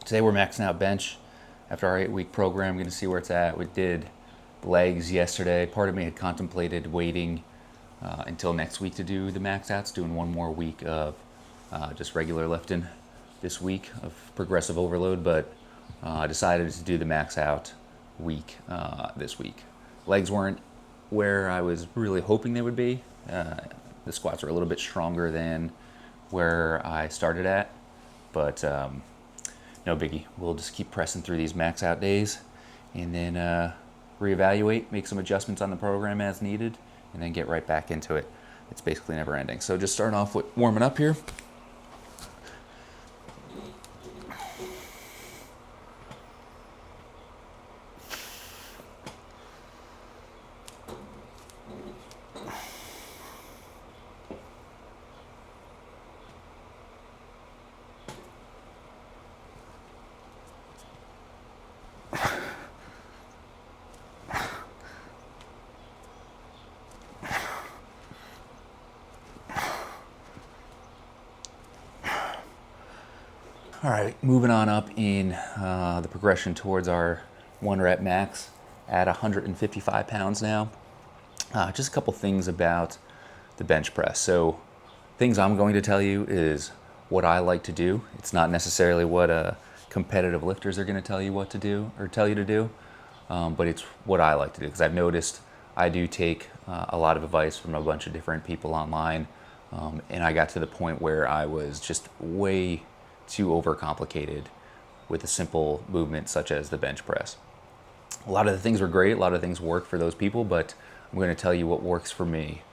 Today we're maxing out bench after our 8-week program. Going to see where it's at. We did legs yesterday. Part of me had contemplated waiting until next week to do the max outs, doing one more week of just regular lifting this week of progressive overload, but I decided to do the max out week this week. Legs weren't where I was really hoping they would be. The squats are a little bit stronger than where I started at, but no biggie. We'll just keep pressing through these max out days and then reevaluate, make some adjustments on the program as needed, and then get right back into it. It's basically never ending. So just starting off with warming up here. All right, moving on up in the progression towards our 1 rep max at 155 pounds now. Just a couple things about the bench press. So things I'm going to tell you is what I like to do. It's not necessarily what competitive lifters are going to tell you what to do or tell you to do, but it's what I like to do, because I've noticed I do take a lot of advice from a bunch of different people online, and I got to the point where I was just way too overcomplicated with a simple movement such as the bench press. A lot of the things were great, a lot of things work for those people, but I'm going to tell you what works for me.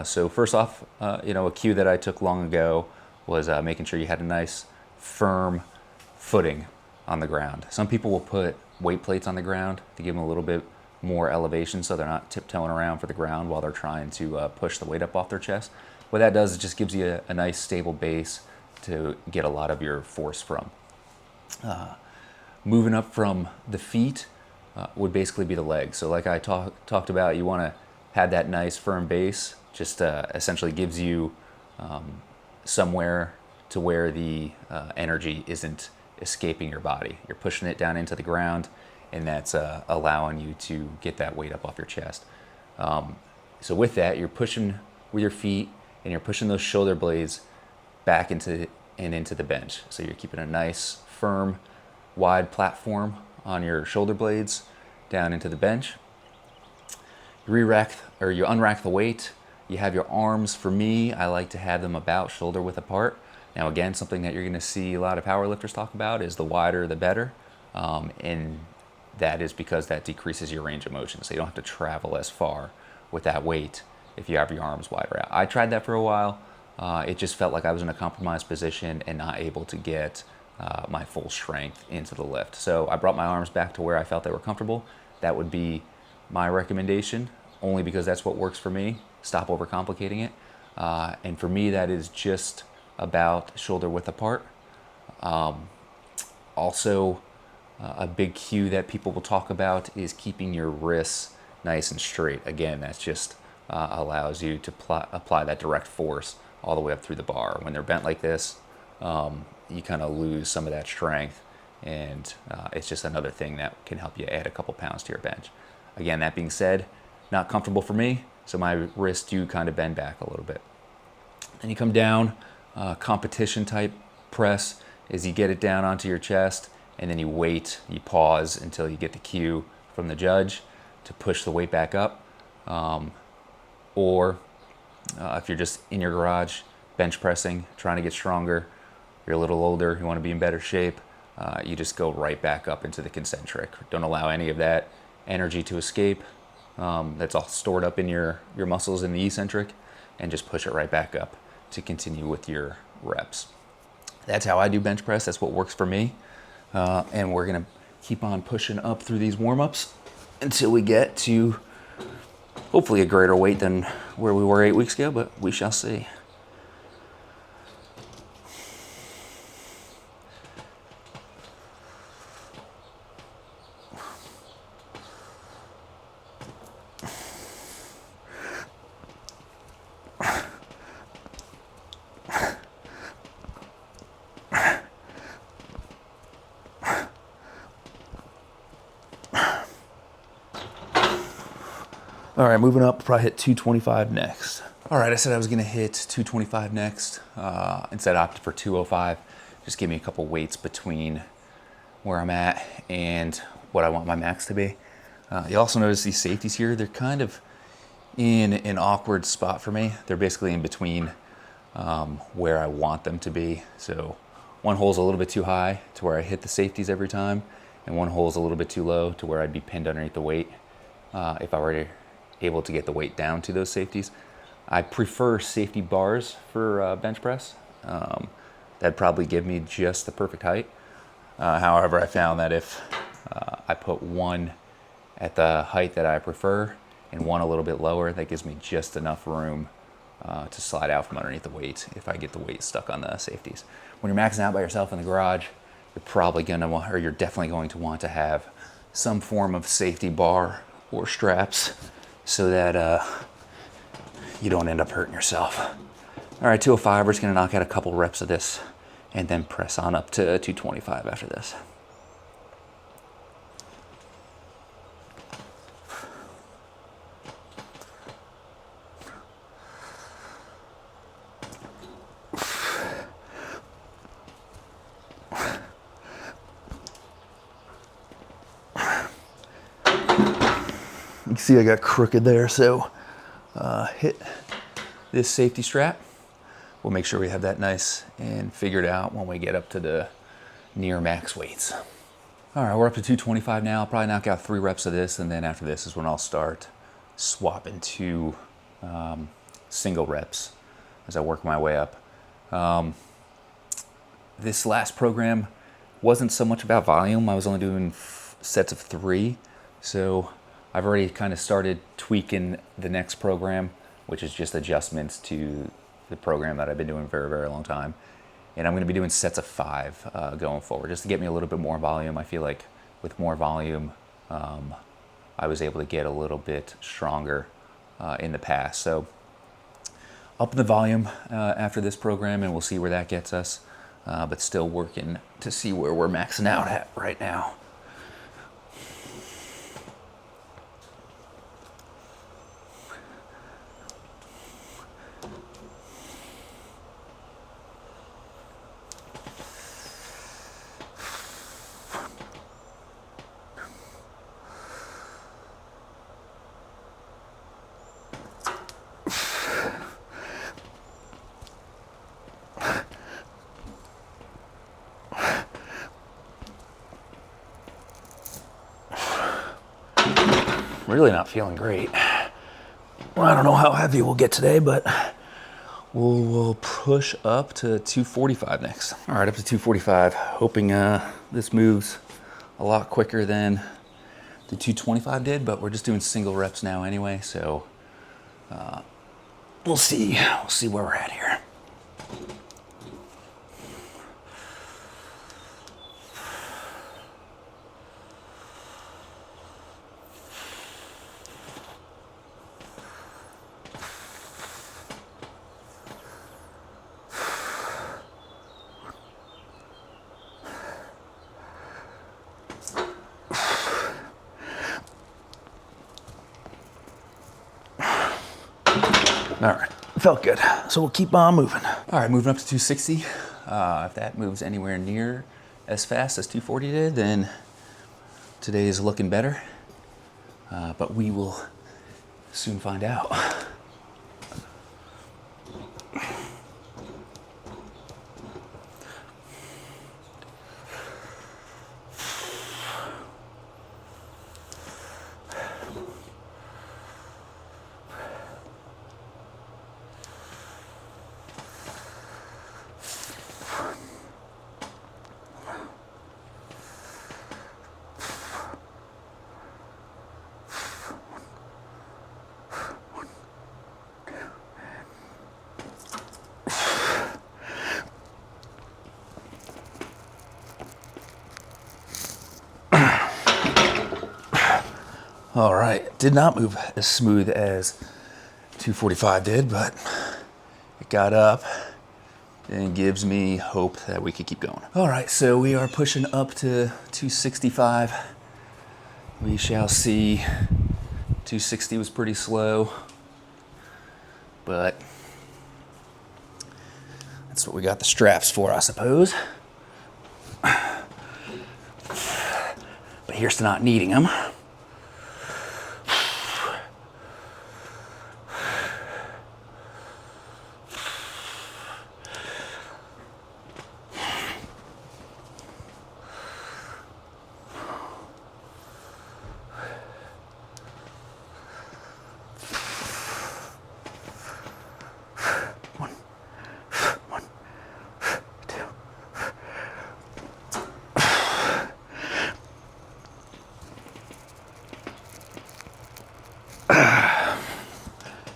So first off, a cue that I took long ago was making sure you had a nice firm footing on the ground. Some people will put weight plates on the ground to give them a little bit more elevation so they're not tiptoeing around for the ground while they're trying to push the weight up off their chest. What that does is just gives you a nice stable base to get a lot of your force from. Moving up from the feet would basically be the legs. So like I talked about, you want to have that nice firm base, just essentially gives you somewhere to where the energy isn't escaping your body. You're pushing it down into the ground, and that's allowing you to get that weight up off your chest. So with that, you're pushing with your feet, and you're pushing those shoulder blades back into the bench. So you're keeping a nice, firm, wide platform on your shoulder blades down into the bench. You you unrack the weight. You have your arms. For me, I like to have them about shoulder width apart. Now again, something that you're going to see a lot of powerlifters talk about is the wider the better, and that is because that decreases your range of motion. So you don't have to travel as far with that weight if you have your arms wider out. I tried that for a while. It just felt like I was in a compromised position and not able to get my full strength into the lift. So I brought my arms back to where I felt they were comfortable. That would be my recommendation, only because that's what works for me. Stop overcomplicating it. And for me, that is just about shoulder width apart. Also, a big cue that people will talk about is keeping your wrists nice and straight. Again, that's just allows you to apply that direct force all the way up through the bar. When they're bent like this, you kind of lose some of that strength, and it's just another thing that can help you add a couple pounds to your bench. Again, that being said, not comfortable for me, so my wrists do kind of bend back a little bit. Then you come down, competition type press is you get it down onto your chest, and then you wait, you pause until you get the cue from the judge to push the weight back up. Or if you're just in your garage, bench pressing, trying to get stronger, you're a little older, you want to be in better shape, you just go right back up into the concentric. Don't allow any of that energy to escape. That's all stored up in your muscles in the eccentric, and just push it right back up to continue with your reps. That's how I do bench press. That's what works for me. And we're going to keep on pushing up through these warm-ups until we get to hopefully a greater weight than where we were 8 weeks ago, but we shall see. All right, moving up, probably hit 225 next. All right, I said I was gonna hit 225 next. Instead I opted for 205. Just give me a couple weights between where I'm at and what I want my max to be. You also notice these safeties here, they're kind of in an awkward spot for me. They're basically in between where I want them to be. So one hole's a little bit too high to where I hit the safeties every time, and one hole's a little bit too low to where I'd be pinned underneath the weight if I were able to get the weight down to those safeties. I prefer safety bars for bench press. That'd probably give me just the perfect height. However, I found that if I put one at the height that I prefer and one a little bit lower, that gives me just enough room to slide out from underneath the weight if I get the weight stuck on the safeties. When you're maxing out by yourself in the garage, you're probably gonna want, or you're definitely going to want to have some form of safety bar or straps so that you don't end up hurting yourself. All right, 205, we're just gonna knock out a couple reps of this and then press on up to 225 after this. You can see I got crooked there, so Hit this safety strap. We'll make sure we have that nice and figured out when we get up to the near max weights. All right, we're up to 225 now. I'll probably knock out 3 reps of this, and then after this is when I'll start swapping to single reps as I work my way up. This last program wasn't so much about volume. I was only doing sets of 3, so I've already kind of started tweaking the next program, which is just adjustments to the program that I've been doing for a very long time. And I'm going to be doing sets of 5 going forward, just to get me a little bit more volume. I feel like with more volume, I was able to get a little bit stronger in the past. So up the volume after this program, and we'll see where that gets us. But still working to see where we're maxing out at right now. Really not feeling great. well, I don't know how heavy we'll get today, but We'll push up to 245 next. All right, up to 245. Hoping this moves a lot quicker than the 225 did, but we're just doing single reps now anyway, so we'll see. We'll see where we're at here. All right, felt good. So we'll keep on moving. All right, moving up to 260. If that moves anywhere near as fast as 240 did, then today is looking better. But we will soon find out. All right, did not move as smooth as 245 did, but it got up and gives me hope that we could keep going. All right, so we are pushing up to 265. We shall see 260 was pretty slow, but that's what we got the straps for, I suppose. But here's to not needing them.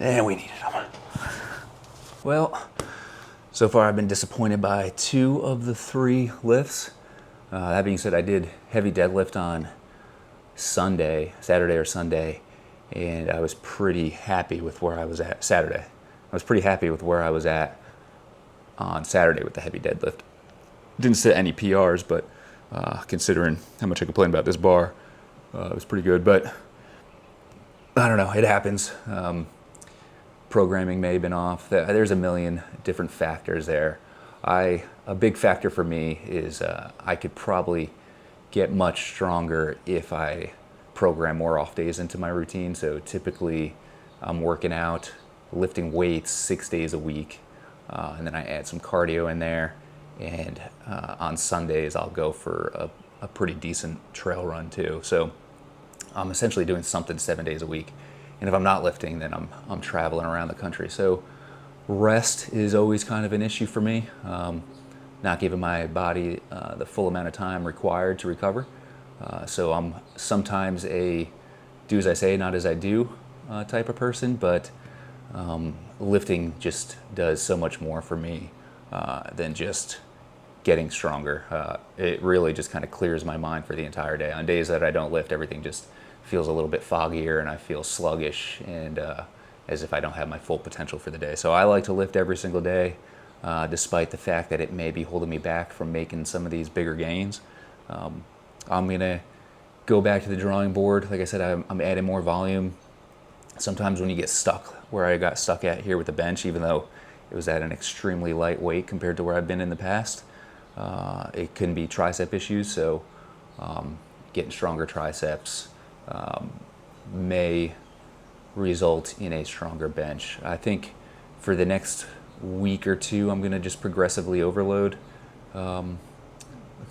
And we needed them. Well, so far I've been disappointed by 2 of the 3 lifts. That being said, I did heavy deadlift on Saturday or Sunday, and I was pretty happy with where I was at Saturday. I was pretty happy with where I was at on Saturday with the heavy deadlift. Didn't set any PRs, but considering how much I complained about this bar, it was pretty good. But I don't know, it happens. Programming may have been off. There's a million different factors there. A big factor for me is I could probably get much stronger if I program more off days into my routine. So typically I'm working out, lifting weights 6 days a week, and then I add some cardio in there. And on Sundays I'll go for a pretty decent trail run too. So I'm essentially doing something 7 days a week. And if I'm not lifting, then I'm traveling around the country. So rest is always kind of an issue for me. Not giving my body the full amount of time required to recover. So I'm sometimes a do as I say, not as I do type of person, but lifting just does so much more for me than just getting stronger. It really just kind of clears my mind for the entire day. On days that I don't lift, everything just feels a little bit foggier and I feel sluggish and as if I don't have my full potential for the day. So I like to lift every single day, despite the fact that it may be holding me back from making some of these bigger gains. I'm gonna go back to the drawing board. Like I said, I'm adding more volume. Sometimes when you get stuck where I got stuck at here with the bench, even though it was at an extremely light weight compared to where I've been in the past, it can be tricep issues. So getting stronger triceps may result in a stronger bench. I think for the next week or two, I'm going to just progressively overload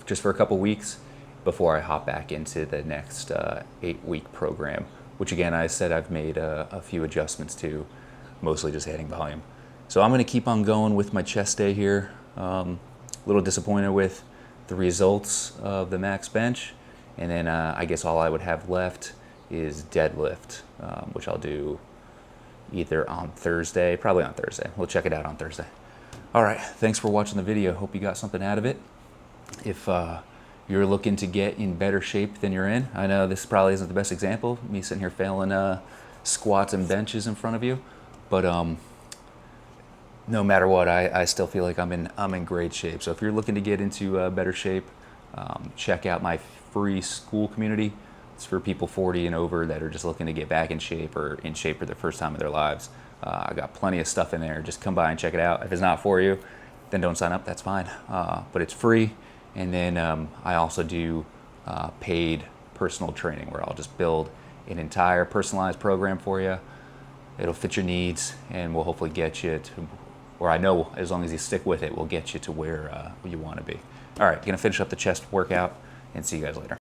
just for a couple weeks before I hop back into the next 8-week program, which again, I said I've made a few adjustments to, mostly just adding volume. So I'm going to keep on going with my chest day here. A little disappointed with the results of the max bench. And then I guess all I would have left is deadlift, which I'll do either on Thursday, probably on Thursday. We'll check it out on Thursday. All right, thanks for watching the video. Hope you got something out of it. If you're looking to get in better shape than you're in, I know this probably isn't the best example, me sitting here failing squats and benches in front of you, but no matter what, I still feel like I'm in great shape. So if you're looking to get into better shape, check out my free school community. It's for people 40 and over that are just looking to get back in shape or in shape for the first time in their lives. I got plenty of stuff in there. Just come by and check it out. If it's not for you, then don't sign up. That's fine. But it's free. And then I also do paid personal training where I'll just build an entire personalized program for you. It'll fit your needs and will hopefully get you to, or I know as long as you stick with it, we'll get you to where you want to be. All right, gonna finish up the chest workout and see you guys later.